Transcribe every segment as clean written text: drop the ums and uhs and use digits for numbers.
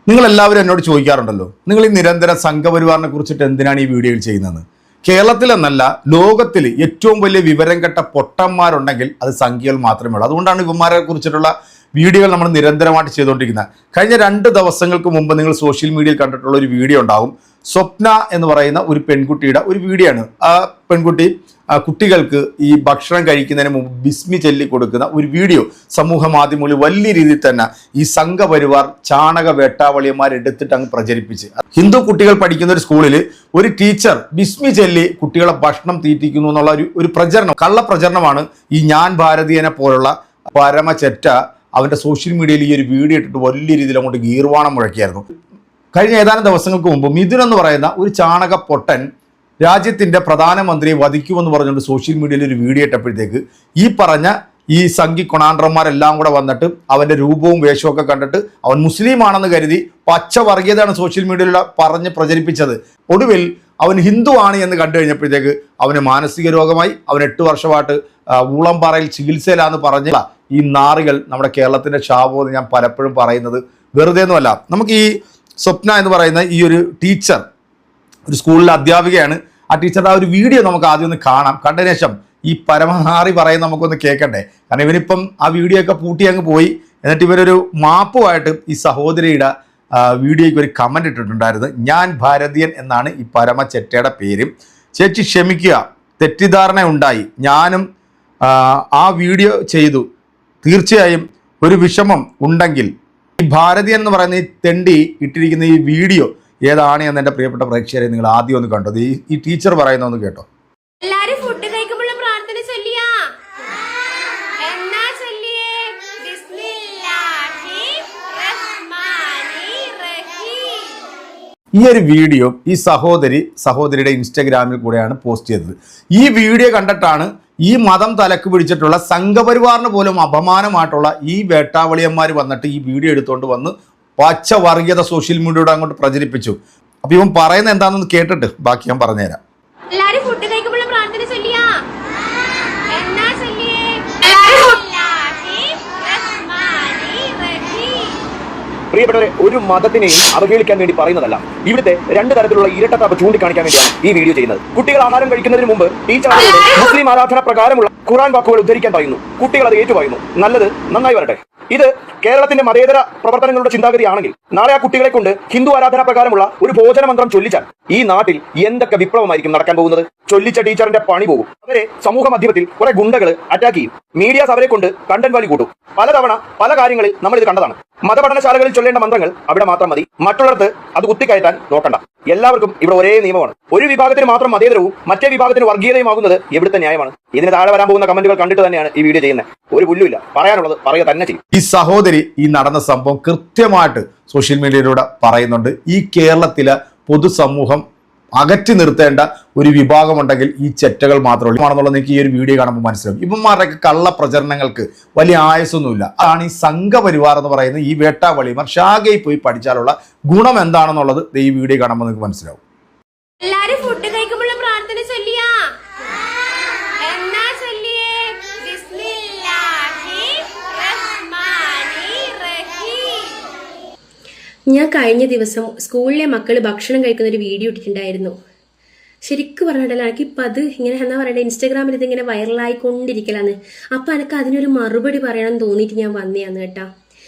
നിങ്ങൾ എല്ലാവരും എന്നോട് ചോദിക്കാറുണ്ടല്ലോ, നിങ്ങൾ ഈ നിരന്തരം സംഘപരിവാറിനെ കുറിച്ചിട്ട് എന്തിനാണ് ഈ വീഡിയോയിൽ ചെയ്യുന്നത്? കേരളത്തിലെന്നല്ല, ലോകത്തിൽ ഏറ്റവും വലിയ വിവരം കെട്ട പൊട്ടന്മാരുണ്ടെങ്കിൽ അത് സംഖ്യകൾ മാത്രമേ ഉള്ളൂ. അതുകൊണ്ടാണ് ഇവന്മാരെ കുറിച്ചിട്ടുള്ള വീഡിയോകൾ നമ്മൾ നിരന്തരമായിട്ട് ചെയ്തുകൊണ്ടിരിക്കുന്നത്. കഴിഞ്ഞ 2 ദിവസങ്ങൾക്ക് മുമ്പ് നിങ്ങൾ സോഷ്യൽ മീഡിയയിൽ കണ്ടിട്ടുള്ള ഒരു വീഡിയോ ഉണ്ടാകും. സ്വപ്ന എന്ന് പറയുന്ന ഒരു പെൺകുട്ടിയുടെ ഒരു വീഡിയോ ആണ്. ആ പെൺകുട്ടി കുട്ടികൾക്ക് ഈ ഭക്ഷണം കഴിക്കുന്നതിന് മുമ്പ് ബിസ്മി ചൊല്ലി കൊടുക്കുന്ന ഒരു വീഡിയോ സമൂഹ മാധ്യമങ്ങളിൽ വലിയ രീതിയിൽ തന്നെ ഈ സംഘപരിവാർ ചാണക വേട്ടാവളിയന്മാർ എടുത്തിട്ട് അങ്ങ് പ്രചരിപ്പിച്ച്, ഹിന്ദു കുട്ടികൾ പഠിക്കുന്ന ഒരു സ്കൂളിൽ ഒരു ടീച്ചർ ബിസ്മി ചൊല്ലി കുട്ടികളെ ഭക്ഷണം തീറ്റിക്കുന്നു എന്നുള്ള ഒരു പ്രചരണം, കള്ളപ്രചരണമാണ് ഈ ഞാൻ ഭാരതീയനെ പോലുള്ള പരമചെറ്റ അവൻ്റെ സോഷ്യൽ മീഡിയയിൽ ഈ ഒരു വീഡിയോ ഇട്ടിട്ട് വലിയ രീതിയിൽ അങ്ങോട്ട് ഗീർവാണം മുഴക്കിയായിരുന്നു. കഴിഞ്ഞ ഏതാനും ദിവസങ്ങൾക്ക് മുമ്പ് മിഥുൻ എന്ന് പറയുന്ന ഒരു ചാണക പൊട്ടൻ രാജ്യത്തിൻ്റെ പ്രധാനമന്ത്രിയെ വധിക്കുമെന്ന് പറഞ്ഞുകൊണ്ട് സോഷ്യൽ മീഡിയയിൽ ഒരു വീഡിയോ ഇട്ടപ്പോഴത്തേക്ക് ഈ പറഞ്ഞ ഈ സംഘി കൊണാണ്ടർമാരെല്ലാം കൂടെ വന്നിട്ട് അവൻ്റെ രൂപവും വേഷവും ഒക്കെ കണ്ടിട്ട് അവൻ മുസ്ലിം ആണെന്ന് കരുതി പച്ച വർഗീയതയാണ് സോഷ്യൽ മീഡിയയിൽ പറഞ്ഞ് പ്രചരിപ്പിച്ചത്. ഒടുവിൽ അവൻ ഹിന്ദു ആണ് എന്ന് കണ്ടു കഴിഞ്ഞപ്പോഴത്തേക്ക് അവന് മാനസിക രോഗമായി. അവൻ 8 വർഷമായിട്ട് ഊളംപാറയിൽ ചികിത്സയിലാന്ന് പറഞ്ഞ ഈ നാറികൾ നമ്മുടെ കേരളത്തിൻ്റെ ശാപമെന്ന് ഞാൻ പലപ്പോഴും പറയുന്നത് വെറുതെ ഒന്നുമല്ല. നമുക്ക് ഈ സ്വപ്ന എന്ന് പറയുന്ന ഈ ഒരു ടീച്ചർ ഒരു സ്കൂളിലെ അധ്യാപികയാണ്. ആ ടീച്ചറുടെ ആ ഒരു വീഡിയോ നമുക്ക് ആദ്യം ഒന്ന് കാണാം. കണ്ടതിന് ശേഷം ഈ പരമഹാറി പറയുന്ന നമുക്കൊന്ന് കേൾക്കണ്ടേ. കാരണം ഇവനിപ്പം ആ വീഡിയോ ഒക്കെ പൂട്ടി അങ്ങ് പോയി. എന്നിട്ട് ഇവരൊരു മാപ്പുമായിട്ട് ഈ സഹോദരിയുടെ വീഡിയോയ്ക്ക് ഒരു കമൻറ്റ് ഇട്ടിട്ടുണ്ടായിരുന്നു. ഞാൻ ഭാരതീയൻ എന്നാണ് ഈ പരമചെറ്റയുടെ പേരും. ചേച്ചി ക്ഷമിക്കുക, തെറ്റിദ്ധാരണ ഉണ്ടായി. ഞാനും ആ വീഡിയോ ചെയ്തു. തീർച്ചയായും ഒരു വിഷമം ഉണ്ടെങ്കിൽ ഈ ഭാരതീയൻ എന്ന് പറയുന്ന ഈ തെണ്ടി ഇട്ടിരിക്കുന്ന ഈ വീഡിയോ ഏതാണ് എന്ന് എൻ്റെ പ്രിയപ്പെട്ട പ്രേക്ഷകരെ നിങ്ങൾ ആദ്യം ഒന്ന് കണ്ടത്. ഈ ടീച്ചർ പറയുന്ന ഒന്ന് കേട്ടോ. എല്ലാരും ഫുഡ് കഴിക്കുമ്പോൾ പ്രാർത്ഥന ചൊല്ലിയാ എന്നാ ചൊല്ലിയേ ബിസ്മില്ലാഹി റഹ്മാനി റഹീം. ഈ ഒരു വീഡിയോ ഈ സഹോദരിയുടെ ഇൻസ്റ്റഗ്രാമിൽ കൂടെയാണ് പോസ്റ്റ് ചെയ്തത്. ഈ വീഡിയോ കണ്ടിട്ടാണ് ഈ മതം തലക്ക് പിടിച്ചിട്ടുള്ള സംഘപരിവാറിന് പോലും അപമാനമായിട്ടുള്ള ഈ വേട്ടാവളിയന്മാർ വന്നിട്ട് ഈ വീഡിയോ എടുത്തുകൊണ്ട് വന്ന് പച്ച വർഗീയത സോഷ്യൽ മീഡിയയോട് അങ്ങോട്ട് പ്രചരിപ്പിച്ചു. അപ്പൊ ഇവൻ പറയുന്നത് എന്താണെന്ന് കേട്ടിട്ട് ബാക്കി ഞാൻ പറഞ്ഞുതരാം. എല്ലാരും ഫുഡ് കഴിക്കുമ്പോൾ പ്രാർത്ഥന ചൊല്ലിയാ എന്നാ ചൊല്ലിയേ ബിസ്മില്ലാഹി റഹ്മാനി റഹീം. പ്രിയപ്പെട്ടവരെ, ഒരു മതത്തിനെയും അവഹേളിക്കാൻ വേണ്ടി പറയുന്നതല്ല. ഇവിടുത്തെ 2 തരത്തിലുള്ള ഇരട്ടത്താപ്പ് ചൂണ്ടിക്കാണിക്കാൻ വേണ്ടിയാണ് ഈ വീഡിയോ ചെയ്യുന്നത്. കുട്ടികൾ ആഹാരം കഴിക്കുന്നതിന് മുമ്പ് ടീച്ചർ മുസ്ലിം ആരാധന പ്രകാരമുള്ള ഖുർആൻ വാക്കുകൾ ഉദ്ധരിക്കാൻ പറയുന്നു. കുട്ടികൾ അത് ഏറ്റുപറയുന്നു. നല്ലത്, നന്നായി വരട്ടെ. ഇത് കേരളത്തിന്റെ മതേതര പ്രവർത്തനങ്ങളുടെ ചിന്താഗതിയാണെങ്കിൽ നാളെ ആ കുട്ടികളെ കൊണ്ട് ഹിന്ദു ആരാധന പ്രകാരമുള്ള ഒരു ഭോജന മന്ത്രം ചൊല്ലിച്ചാൽ ഈ നാട്ടിൽ എന്തൊക്കെ വിപ്ലവമായിരിക്കും നടക്കാൻ പോകുന്നത്. ചൊല്ലിച്ച ടീച്ചറിന്റെ പണി പോകും. അവരെ സമൂഹ മാധ്യമത്തിൽ കുറെ ഗുണ്ടകൾ അറ്റാക്ക് ചെയ്യും. മീഡിയാസ് അവരെ കൊണ്ട് കണ്ടന്റ് വാല്യൂ കൂട്ടും. പലതവണ പല കാര്യങ്ങളിൽ നമ്മൾ ഇത് കണ്ടതാണ്. മതപഠനശാലകളിൽ ചൊല്ലേണ്ട മന്ത്രങ്ങൾ അവിടെ മാത്രം മതി. മറ്റുള്ളവർക്ക് അത് കുത്തിക്കയറ്റാൻ നോക്കണ്ട. എല്ലാവർക്കും ഇവിടെ ഒരേ നിയമമാണ്. ഒരു വിഭാഗത്തിന് മാത്രം മതേതരവും മറ്റേ വിഭാഗത്തിന് വർഗീയതയുമാകുന്നത് എവിടുത്തെ ന്യായമാണ്? ഇതിന് താഴെ വരാൻ പോകുന്ന കമന്റുകൾ കണ്ടിട്ട് തന്നെയാണ് ഈ വീഡിയോ ചെയ്യുന്നത്. ഒരു പുല്ലുമില്ല, പറയാനുള്ളത് പറയുക തന്നെ ചെയ്യും. ഈ സഹോദരി ഈ നടന്ന സംഭവം കൃത്യമായിട്ട് സോഷ്യൽ മീഡിയയിലൂടെ പറയുന്നുണ്ട്. ഈ കേരളത്തിലെ പൊതുസമൂഹം അകറ്റി നിർത്തേണ്ട ഒരു വിഭാഗമുണ്ടെങ്കിൽ ഈ ചെറ്റകൾ മാത്രമേ ആണെന്നുള്ളത് എനിക്ക് ഈ ഒരു വീഡിയോ കാണുമ്പോൾ മനസ്സിലാവും. ഇവന്മാരുടെയൊക്കെ കള്ള പ്രചരണങ്ങൾക്ക് വലിയ ആയുസൊന്നുമില്ല. അതാണ് ഈ സംഘപരിവാർ എന്ന് പറയുന്നത്. ഈ വേട്ടാവളിമാർ ശാഖയിൽ പോയി പഠിച്ചാലുള്ള ഗുണം എന്താണെന്നുള്ളത് ഈ വീഡിയോ കാണുമ്പോൾ നിങ്ങൾക്ക് മനസ്സിലാവും. എല്ലാരും ഫുഡ് കഴിക്കുമ്പോൾ പ്രാർത്ഥന ചൊല്ലിയാ എന്നാ ചൊല്ലിയേ ബിസ്മില്ലാഹി റഹ്മാനി റഹീം. ഞാൻ കഴിഞ്ഞ ദിവസം സ്കൂളിലെ മക്കൾ ഭക്ഷണം കഴിക്കുന്ന ഒരു വീഡിയോ ഇട്ടിട്ടുണ്ടായിരുന്നു. ശരിക്കും പറഞ്ഞിട്ടല്ല, എനിക്കിപ്പോൾ അത് ഇങ്ങനെ എന്താ പറയണ്ടേ, ഇൻസ്റ്റാഗ്രാമിൽ ഇതിങ്ങനെ വൈറലായിക്കൊണ്ടിരിക്കലാന്ന്. അപ്പം എനിക്ക് അതിനൊരു മറുപടി പറയണമെന്ന് തോന്നിയിട്ട് ഞാൻ വന്നതാണ് കേട്ടോ.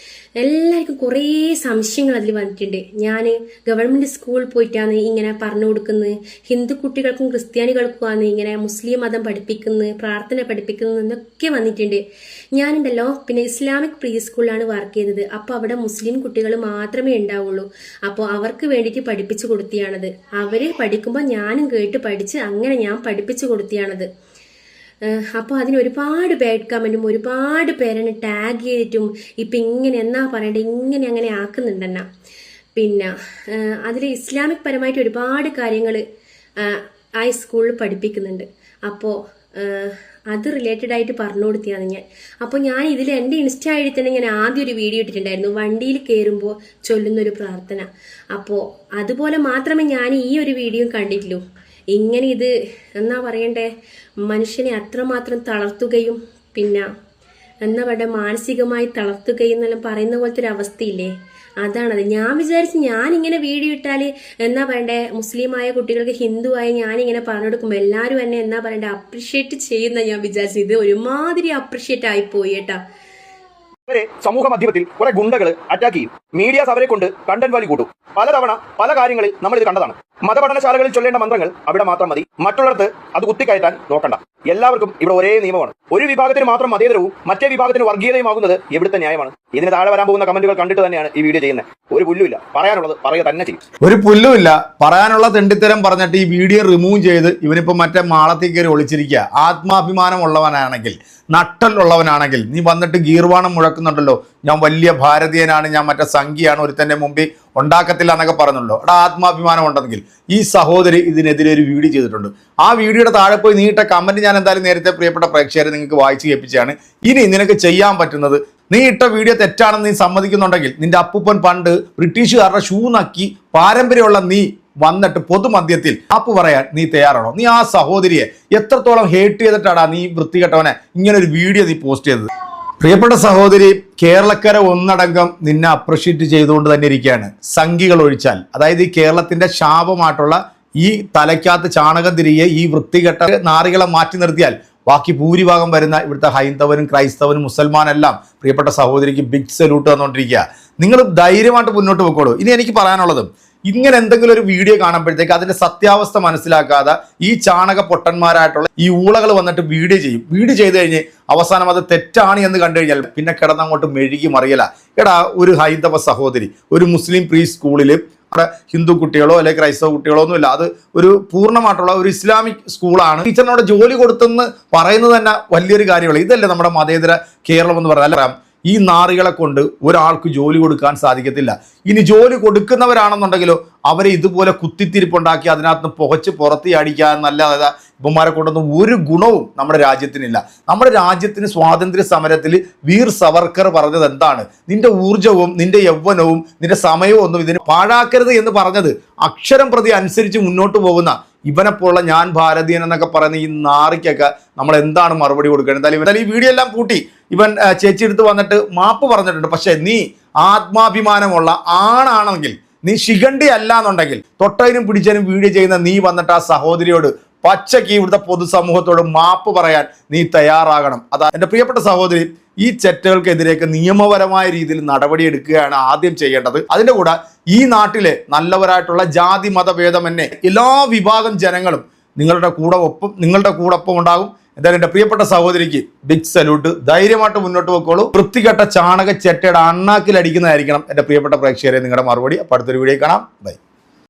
എല്ലാവർക്കും കുറേ സംശയങ്ങൾ അതിൽ വന്നിട്ടുണ്ട്. ഞാൻ ഗവൺമെൻറ് സ്കൂളിൽ പോയിട്ടാണ് ഇങ്ങനെ പറഞ്ഞു കൊടുക്കുന്നത്, ഹിന്ദു കുട്ടികൾക്കും ക്രിസ്ത്യാനികൾക്കുമാണ് ഇങ്ങനെ മുസ്ലിം മതം പഠിപ്പിക്കുന്നത്, പ്രാർത്ഥന പഠിപ്പിക്കുന്നത് എന്നൊക്കെ വന്നിട്ടുണ്ട്. ഞാനുണ്ടല്ലോ പിന്നെ ഇസ്ലാമിക് പ്രീ സ്കൂളിലാണ് വർക്ക് ചെയ്തത്. അപ്പോൾ അവിടെ മുസ്ലിം കുട്ടികൾ മാത്രമേ ഉണ്ടാവുള്ളൂ. അപ്പോൾ അവർക്ക് വേണ്ടിയിട്ട് പഠിപ്പിച്ചു കൊടുത്തിയാണത്. അവർ പഠിക്കുമ്പോൾ ഞാനും കേട്ട് പഠിച്ച് അങ്ങനെ ഞാൻ പഠിപ്പിച്ചു കൊടുത്തിയാണത്. അപ്പോൾ അതിന് ഒരുപാട് ബാഡ് കമൻറ്റും ഒരുപാട് പേരെന്നെ ടാഗ് ചെയ്തിട്ടും ഇപ്പം ഇങ്ങനെ എന്നാ പറയണ്ടേ ഇങ്ങനെ അങ്ങനെ ആക്കുന്നുണ്ടെന്നാ. പിന്നെ അതിൽ ഇസ്ലാമിക് പരമായിട്ട് ഒരുപാട് കാര്യങ്ങൾ ആ സ്കൂളിൽ പഠിപ്പിക്കുന്നുണ്ട്. അപ്പോൾ അത് റിലേറ്റഡ് ആയിട്ട് പറഞ്ഞു കൊടുത്തിയാണ് ഞാൻ. അപ്പോൾ ഞാൻ ഇതിൽ എൻ്റെ ഇൻസ്റ്റാ ഐ ഡി തന്നെ ഞാൻ ആദ്യം ഒരു വീഡിയോ ഇട്ടിട്ടുണ്ടായിരുന്നു, വണ്ടിയിൽ കയറുമ്പോൾ ചൊല്ലുന്നൊരു പ്രാർത്ഥന. അപ്പോൾ അതുപോലെ മാത്രമേ ഞാൻ ഈ ഒരു വീഡിയോ കണ്ടിട്ടുള്ളൂ. ഇങ്ങനെ ഇത് എന്നാ പറയണ്ടേ, മനുഷ്യനെ അത്രമാത്രം തളർത്തുകയും പിന്നെ എന്നാ പറയുക മാനസികമായി തളർത്തുകയും എന്നെല്ലാം പറയുന്ന പോലത്തെ ഒരു അവസ്ഥയില്ലേ, അതാണത്. ഞാൻ വിചാരിച്ച് ഞാനിങ്ങനെ വീഡിയോ ഇട്ടാൽ എന്നാ പറയണ്ടേ, മുസ്ലിമായ കുട്ടികൾക്ക് ഹിന്ദുവായി ഞാനിങ്ങനെ പറഞ്ഞു കൊടുക്കുമ്പോൾ എല്ലാവരും എന്നെ എന്നാ പറയണ്ടേ അപ്രിഷ്യേറ്റ് ചെയ്യുന്ന ഞാൻ വിചാരിച്ചു. ഇത് ഒരുമാതിരി അപ്രിഷ്യേറ്റ് ആയിപ്പോയി കേട്ടാ. ഇവരെ സമൂഹ മാധ്യമത്തിൽ കുറെ ഗുണ്ടകൾ അറ്റാക്ക് ചെയ്യും. മീഡിയാസ് അവരെ കൊണ്ട് കണ്ടന്റ് വാല്യൂ കൂട്ടും. പലതവണ പല കാര്യങ്ങളിൽ നമ്മൾ ഇത് കണ്ടതാണ്. മതപഠനശാലകളിൽ ചൊല്ലേണ്ട മന്ത്രങ്ങൾ അവിടെ മാത്രം മതി, മറ്റുള്ളിടത്ത് അത് കുത്തിക്കയറ്റാൻ നോക്കണ്ട. എല്ലാവർക്കും ഇവിടെ ഒരേ നിയമമാണ്. ഒരു വിഭാഗത്തിന് മാത്രം മതേതരവും മറ്റേ വിഭാഗത്തിന് വർഗീയതയുമാകുന്നത് എവിടുത്തെ ന്യായമാണ്? ഇതിന് താഴെ വരാൻ പോകുന്ന കമന്റുകൾ കണ്ടിട്ട് തന്നെയാണ് ഈ വീഡിയോ ചെയ്യുന്നത്. ഒരു പുല്ലുമില്ല, പറയാനുള്ളത് പറയുക തന്നെ ചെയ്യും. ഒരു പുല്ലുമില്ല, പറയാനുള്ള തെണ്ടിത്തരം പറഞ്ഞിട്ട് ഈ വീഡിയോ റിമൂവ് ചെയ്ത് ഇവനിപ്പോൾ മറ്റേ മാളത്തിൽ കയറി ഒളിച്ചിരിക്കുക. ആത്മാഭിമാനമുള്ളവനാണെങ്കിൽ, നട്ടലുള്ളവനാണെങ്കിൽ നീ വന്നിട്ട് ഗീർവാണം മുഴക്കുന്നുണ്ടല്ലോ, ഞാൻ വലിയ ഭാരതീയനാണ്, ഞാൻ മറ്റേ സംഖ്യയാണ്, ഒരുത്തൻ്റെ മുമ്പിൽ ഉണ്ടാക്കത്തില്ല എന്നൊക്കെ പറഞ്ഞല്ലോ. അവിടെ ആത്മാഭിമാനം ഉണ്ടെങ്കിൽ ഈ സഹോദരി ഇതിനെതിരെ ഒരു വീഡിയോ ചെയ്തിട്ടുണ്ട്. ആ വീഡിയോയുടെ താഴെ പോയി നീട്ട കമന്റ് ഞാൻ എന്തായാലും നേരത്തെ പ്രിയപ്പെട്ട പ്രേക്ഷകരെ നിങ്ങൾക്ക് വായിച്ച് കേൾപ്പിച്ചാണ്. ഇനി നിനക്ക് ചെയ്യാൻ പറ്റുന്നത്, നീ ഇട്ട വീഡിയോ തെറ്റാണെന്ന് നീ സമ്മതിക്കുന്നുണ്ടെങ്കിൽ നിന്റെ അപ്പൂപ്പൻ പണ്ട് ബ്രിട്ടീഷുകാരുടെ ഷൂ നക്കി പാരമ്പര്യമുള്ള നീ വന്നിട്ട് പൊതുമധ്യത്തിൽ മാപ്പ് പറയാൻ നീ തയ്യാറാണോ? നീ ആ സഹോദരിയെ എത്രത്തോളം ഹേറ്റ് ചെയ്തിട്ടാണ് നീ വൃത്തികെട്ടവനെ ഇങ്ങനെ ഒരു വീഡിയോ നീ പോസ്റ്റ് ചെയ്തത്? പ്രിയപ്പെട്ട സഹോദരി, കേരളക്കര ഒന്നടങ്കം നിന്നെ അപ്രിഷ്യേറ്റ് ചെയ്തുകൊണ്ട് തന്നെ ഇരിക്കുകയാണ്. സംഘികൾ ഒഴിച്ചാൽ, അതായത് ഈ കേരളത്തിന്റെ ശാപമായിട്ടുള്ള ഈ തലയ്ക്കകത്ത് ചാണകം തിരികെ ഈ വൃത്തികെട്ട നാറികളെ മാറ്റി നിർത്തിയാൽ ബാക്കി ഭൂരിഭാഗം വരുന്ന ഇവിടുത്തെ ഹൈന്ദവനും ക്രൈസ്തവനും മുസൽമാനെല്ലാം പ്രിയപ്പെട്ട സഹോദരിക്ക് ബിഗ് സല്യൂട്ട് തന്നുകൊണ്ടിരിക്കുക. നിങ്ങൾ ധൈര്യമായിട്ട് മുന്നോട്ട് പോയിക്കോളൂ. ഇനി എനിക്ക് പറയാനുള്ളത്, ഇങ്ങനെ എന്തെങ്കിലും ഒരു വീഡിയോ കാണുമ്പോഴത്തേക്ക് അതിന്റെ സത്യാവസ്ഥ മനസ്സിലാക്കാതെ ഈ ചാണക പൊട്ടന്മാരായിട്ടുള്ള ഈ ഊളകൾ വന്നിട്ട് വീഡിയോ ചെയ്യും. വീഡിയോ ചെയ്ത് കഴിഞ്ഞ് അവസാനം അത് തെറ്റാണ് എന്ന് കണ്ടു കഴിഞ്ഞാൽ പിന്നെ കിടന്നങ്ങോട്ട് മെഴുകി മറിയല. എടാ, ഒരു ഹൈന്ദവ സഹോദരി ഒരു മുസ്ലിം പ്രീ സ്കൂളിൽ അവിടെ ഹിന്ദു കുട്ടികളോ അല്ലെങ്കിൽ ക്രൈസ്തവ കുട്ടികളോ ഒന്നുമില്ല, അത് ഒരു പൂർണ്ണമായിട്ടുള്ള ഒരു ഇസ്ലാമിക് സ്കൂളാണ്. ടീച്ചറിനോട് ജോലി കൊടുത്തെന്ന് പറയുന്നത് തന്നെ വലിയൊരു കാര്യമാണ്. ഇതല്ലേ നമ്മുടെ മതേതര കേരളം എന്ന് പറഞ്ഞാൽ. അല്ല, ഈ നാറികളെ കൊണ്ട് ഒരാൾക്ക് ജോലി കൊടുക്കാൻ സാധിക്കത്തില്ല. ഇനി ജോലി കൊടുക്കുന്നവരാണെന്നുണ്ടെങ്കിലോ അവരെ ഇതുപോലെ കുത്തിത്തിരിപ്പുണ്ടാക്കി അതിനകത്ത് പുകച്ച് പുറത്ത് അടിക്കാൻ നല്ലതാ ഇവന്മാരെ കൊണ്ടൊന്നും ഒരു ഗുണവും നമ്മുടെ രാജ്യത്തിനില്ല. നമ്മുടെ രാജ്യത്തിന് സ്വാതന്ത്ര്യ സമരത്തിൽ വീർ സവർക്കർ പറഞ്ഞത് എന്താണ്? നിന്റെ ഊർജവും നിന്റെ യൗവനവും നിന്റെ സമയവും ഒന്നും ഇതിന് പാഴാക്കരുത് എന്ന് പറഞ്ഞത് അക്ഷരം പ്രതി അനുസരിച്ച് മുന്നോട്ട് പോകുന്ന ഇവനെപ്പോലുള്ള ഞാൻ ഭാരതീയൻ എന്നൊക്കെ പറയുന്ന ഈ നാറിക്കൊക്കെ നമ്മൾ എന്താണ് മറുപടി കൊടുക്കുന്നത്? എന്തായാലും ഈ വീഡിയോ എല്ലാം കൂട്ടി ഇവൻ ചേച്ചി എടുത്ത് വന്നിട്ട് മാപ്പ് പറഞ്ഞിട്ടുണ്ട്. പക്ഷെ നീ ആത്മാഭിമാനമുള്ള ആണാണെങ്കിൽ, നീ ശിഖണ്ഡി അല്ല എന്നുണ്ടെങ്കിൽ, തൊട്ടതിനും പിടിച്ചതിനും വീഡിയോ ചെയ്യുന്ന നീ വന്നിട്ട് ആ സഹോദരിയോട് പച്ചയ്ക്ക് ഇവിടുത്തെ പൊതുസമൂഹത്തോട് മാപ്പ് പറയാൻ നീ തയ്യാറാകണം. അതാ എൻ്റെ പ്രിയപ്പെട്ട സഹോദരി, ഈ ചെറ്റകൾക്കെതിരെയൊക്കെ നിയമപരമായ രീതിയിൽ നടപടിയെടുക്കുകയാണ് ആദ്യം ചെയ്യേണ്ടത്. അതിൻ്റെ കൂടെ ഈ നാട്ടിലെ നല്ലവരായിട്ടുള്ള ജാതി മതഭേദമന്യേ എല്ലാ വിഭാഗം ജനങ്ങളും നിങ്ങളുടെ കൂടെ ഒപ്പം ഉണ്ടാകും. എന്തായാലും എൻ്റെ പ്രിയപ്പെട്ട സഹോദരിക്ക് ബിഗ് സല്യൂട്ട്. ധൈര്യമായിട്ട് മുന്നോട്ട് പോയിക്കോളൂ. വൃത്തികെട്ട ചാണക ചെറ്റയുടെ അണ്ണാക്കിൽ അടിക്കുന്നതായിരിക്കണം എൻ്റെ പ്രിയപ്പെട്ട പ്രേക്ഷകരെ നിങ്ങളുടെ മറുപടി. അപ്പോൾ അടുത്തൊരു വീഡിയോ കാണാം. ബൈ.